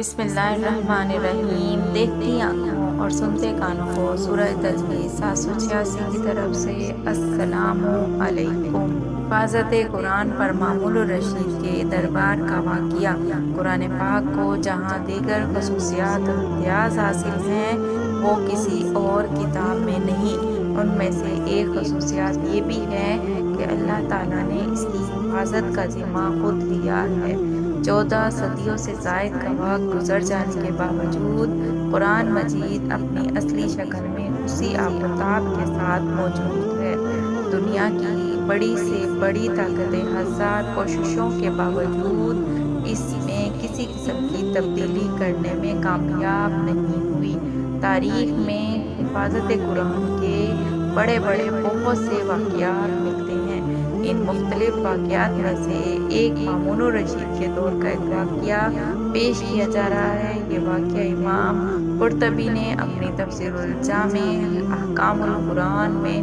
بسم اللہ الرحمن الرحیم۔ دیکھتی آنکھوں اور سنتے کانوں کو سورہ تجوید 786 کی طرف سے السلام علیکم۔ حفاظت قرآن پر مامون الرشید کے دربار کا واقعہ۔ قرآن پاک کو جہاں دیگر خصوصیات و امتیاز حاصل ہیں وہ کسی اور کتاب میں نہیں۔ ان میں سے ایک خصوصیت یہ بھی ہے کہ اللہ تعالیٰ نے اس کی حفاظت کا ذمہ خود لیا ہے۔ 14 صدیوں سے زائد کا وقت گزر جانے کے باوجود قرآن مجید اپنی اصلی شکل میں اسی آب و تاب کے ساتھ موجود ہے۔ دنیا کی بڑی سے بڑی طاقتیں ہزار کوششوں کے باوجود اس میں کسی قسم کی تبدیلی کرنے میں کامیاب نہیں ہوئی۔ تاریخ میں حفاظت قرآن کے بڑے بڑے بہت سے واقعات ملتے ہیں۔ ان مختلف واقعات میں سے ایک مامون الرشید کے دور کا ایک واقعہ پیش کیا جا رہا ہے۔ یہ واقعہ امام قرطبی نے اپنی تفسیر الجامع احکام القرآن میں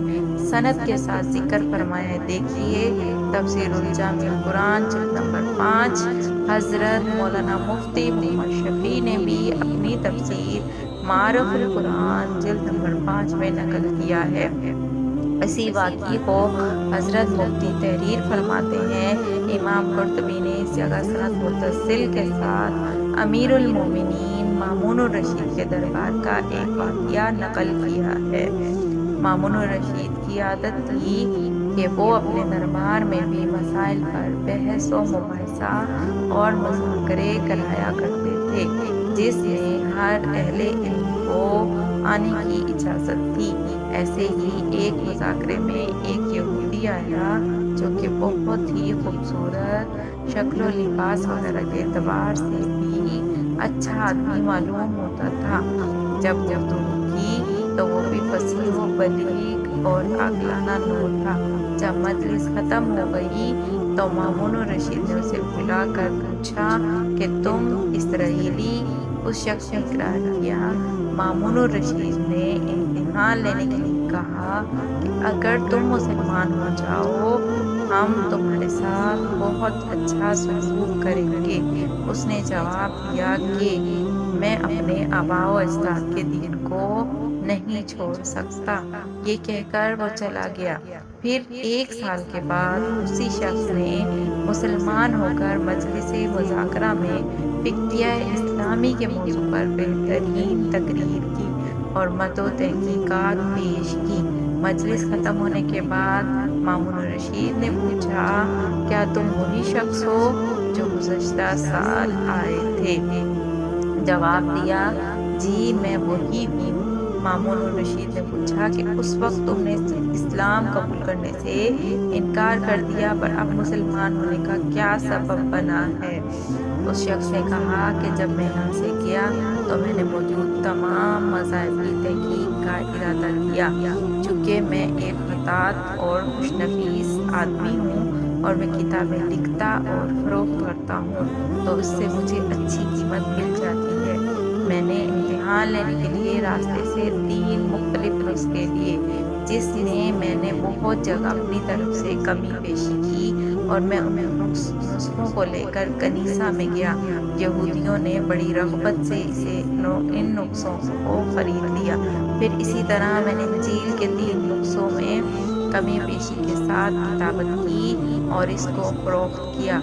سند کے ساتھ ذکر فرمایا ہے۔ دیکھیے تفسیر الجامع القرآن جلد نمبر 5۔ حضرت مولانا مفتی محمد شفیع نے بھی اپنی تفسیر معارف القرآن جلد نمبر 5 میں نقل کیا ہے۔ اسی واقعے کو حضرت مفتی تحریر فرماتے ہیں۔ امام قرطبی نے اس جگہ سند متصل کے ساتھ امیر المومنین مامون الرشید کے دربار کا ایک واقعہ نقل کیا ہے۔ مامون الرشید کی عادت تھی کہ وہ اپنے دربار میں بھی مسائل پر بحث و مباحثہ اور مذاکرے کرایا کرتے تھے، جس میں ہر اہل علم کو آنے کی اجازت تھی۔ ایسے ہی ایک مذاکرے میں ایک یہودی آیا جو کہ بہت ہی خوبصورت شکل و لباس وغیرہ کے اعتبار سے بھی اچھا آدمی معلوم ہوتا تھا۔ جب گفتگو کی تو وہ بھی فصیح و بلیغ اور عاقلانہ نور تھا۔ جب مجلس ختم ہو گئی تو مامون الرشید نے اسے بلا کر پوچھا کہ تم اسرائیلی؟ اس شخص نے اقرار کیا۔ مامون الرشید نے امتحان لینے کے لیے کہا کہ اگر تم مسلمان ہو جاؤ ہم تمہارے ساتھ بہت اچھا سلوک کریں گے۔ اس نے جواب دیا کہ میں اپنے آباء و اجداد کے دین کو نہیں چھوڑ سکتا۔ یہ کہہ کر وہ چلا گیا۔ پھر 1 سال کے بعد اسی شخص نے مسلمان ہو کر مجلس مذاکرہ میں فقہ اسلامی کے موضوع پر بہترین تقریر کی اور مت و تحقیقات پیش کی۔ مجلس ختم ہونے کے بعد مامون الرشید نے پوچھا کیا تم وہی شخص ہو جو گزشتہ سال آئے تھے؟ جواب دیا جی میں وہی ہوں۔ مامون الرشید نے پوچھا کہ اس وقت تم نے اسلام قبول کرنے سے انکار کر دیا پر اب مسلمان ہونے کا کیا سبب بنا ہے؟ اس شخص نے کہا کہ جب میں یہاں سے گیا تو میں نے موجود تمام مذاہب کی تحقیق کا ارادہ کیا۔ چونکہ میں ایک خطاط اور خوش نفیس آدمی ہوں اور میں کتابیں لکھتا اور فروخت کرتا ہوں تو اس سے مجھے اچھی قیمت مل جاتی ہے۔ میں نے امتحان لینے کے لیے راستے سے 3 مختلف نسخے لیے، جس میں نے بہت جگہ اپنی طرف سے کمی بیشی کی اور میں ان نسخوں کو لے کر کنیسہ میں گیا۔ یہودیوں نے بڑی رغبت سے ان نسخوں کو خرید لیا۔ پھر اسی طرح میں نے انجیل کے 3 نسخوں میں کمی بیشی کے ساتھ کتابت کی اور اس کو فروخت کیا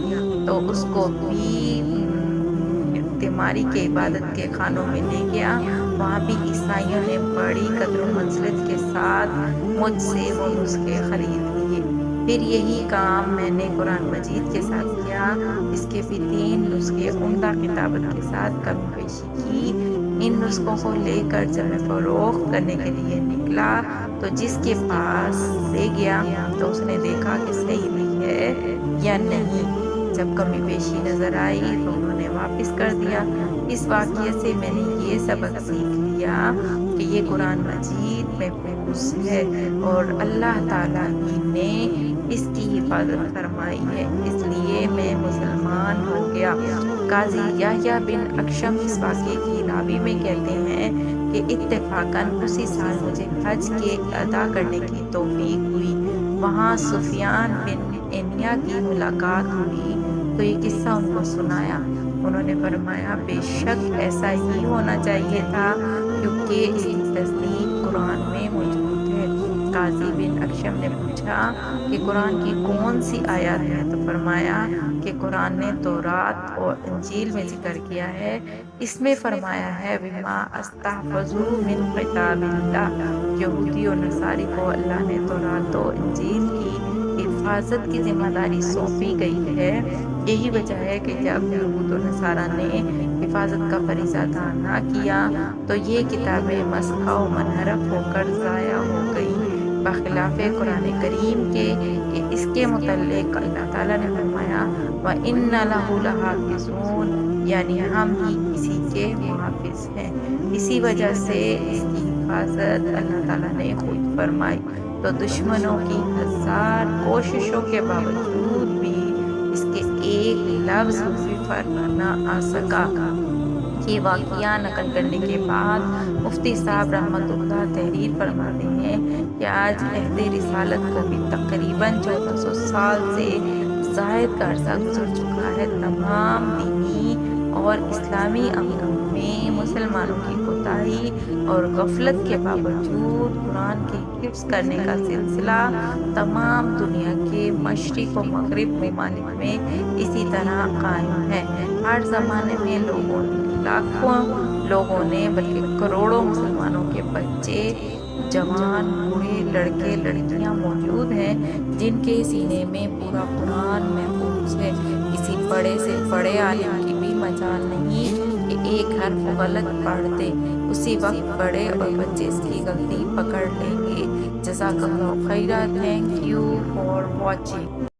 تو اس کو بھی تیماری کے عبادت کے خانوں میں لے گیا۔ وہاں بھی عیسائیوں نے بڑی قدر و منزلت کے ساتھ مجھ سے وہ نسخے خرید لیے۔ پھر یہی کام میں نے قرآن مجید کے ساتھ کیا۔ اس کے بھی 3 نسخے عمدہ کتابت کے ساتھ کمی بیشی کی۔ ان نسخوں کو لے کر جب میں فروخت کرنے کے لیے نکلا تو جس کے پاس لے گیا تو اس نے دیکھا کہ صحیح نہیں ہے یا نہیں۔ جب کمی بیشی نظر آئی تو انہوں نے واپس کر دیا۔ اس واقعے سے میں نے یہ سبق سیکھ لیا کہ یہ قرآن مجید محفوظ ہے اور اللہ تعالیٰ ہی نے اس کی حفاظت فرمائی ہے، اس لیے میں مسلمان ہو گیا۔ قاضی یحییٰ بن اکشم اس واقعے کی راوی میں کہتے ہیں کہ اتفاقاً اسی سال مجھے حج کے ادا کرنے کی توفیق ہوئی۔ وہاں سفیان بن عینیہ کی ملاقات ہوئی تو یہ قصہ ان کو سنایا۔ انہوں نے فرمایا بے شک ایسا ہی ہونا چاہیے تھا کیونکہ اس کی تصدیق قرآن میں موجود ہے۔ قاضی بن اکشم نے پوچھا کہ قرآن کی کون سی آیات ہیں؟ تو فرمایا کہ قرآن نے تورات اور انجیل میں ذکر کیا ہے، اس میں فرمایا ہے وَمَا اسْتَحْفَظُوا مِنْ کِتَابِ اللَّهِ۔ یہودی اور نصاری کو اللہ نے تورات و انجیل کی حفاظت کی ذمہ داری سونپی گئی ہے۔ یہی وجہ ہے کہ جب یہود و نصارہ نے حفاظت کا فریضہ ادا نہ کیا تو یہ کتابیں مسخ و منحرف ہو کر ضائع ہو گئیں، بخلاف قرآن کریم کے کہ اس کے متعلق اللہ تعالیٰ نے فرمایا وَإِنَّ لَهُ لَحَافِظُونَ، یعنی ہم ہی اسی کے محافظ ہیں۔ اسی وجہ سے اس کی حفاظت اللہ تعالیٰ نے خود فرمائی، تو دشمنوں کی ہزار کوششوں کے باوجود بھی اس کے ایک لفظ بھی فرق نہ آ سکا۔ یہ واقعہ نقل کرنے کے بعد مفتی صاحب رحمۃ اللہ تحریر فرماتے ہیں کہ آج عہد رسالت کو بھی تقریباً 1400 سال سے زائد کا عرصہ گزر چکا ہے۔ تمام دینی اور اسلامی امور میں مسلمانوں کی کوتاہی اور غفلت کے باوجود قرآن کے حفظ کرنے کا سلسلہ تمام دنیا کے مشرق و مغرب ممالک میں اسی طرح قائم ہے۔ ہر زمانے میں لاکھوں لوگوں نے بلکہ کروڑوں مسلمانوں کے بچے، جوان، بوڑھے، لڑکے، لڑکیاں موجود ہیں جن کے سینے میں پورا قرآن محفوظ ہے۔ کسی بڑے سے بڑے عالم کی بھی مجال نہیں کہ ایک حرف غلط پڑھ دے، اسی وقت بڑے اور بچے اس کی غلطی پکڑ لیں گے۔ جزاک اللہ خیرا۔ Thank you for watching.